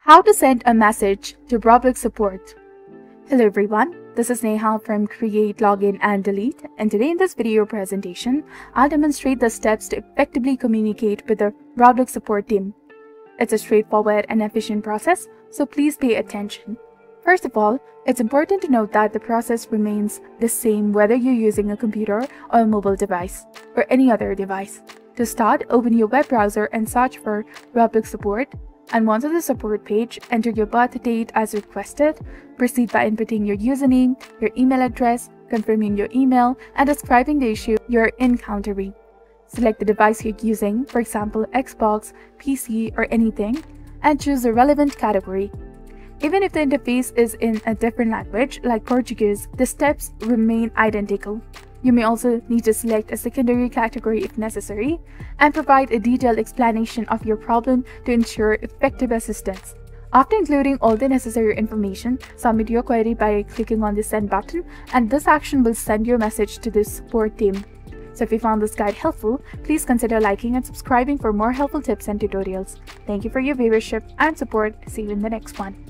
How to send a message to Roblox Support. Hello everyone, this is Neha from Create, Login and Delete, and today in this video presentation, I'll demonstrate the steps to effectively communicate with the Roblox Support team. It's a straightforward and efficient process, so please pay attention. First of all, it's important to note that the process remains the same whether you're using a computer or a mobile device, or any other device. To start, open your web browser and search for Roblox Support. And once on the support page, enter your birth date as requested. Proceed by inputting your username, your email address, confirming your email, and describing the issue you're encountering. Select the device you're using, for example, Xbox, PC, or anything, and choose the relevant category. Even if the interface is in a different language, like Portuguese, the steps remain identical. You may also need to select a secondary category if necessary, and provide a detailed explanation of your problem to ensure effective assistance. After including all the necessary information, submit your query by clicking on the send button, and this action will send your message to the support team. So if you found this guide helpful, please consider liking and subscribing for more helpful tips and tutorials. Thank you for your viewership and support. See you in the next one.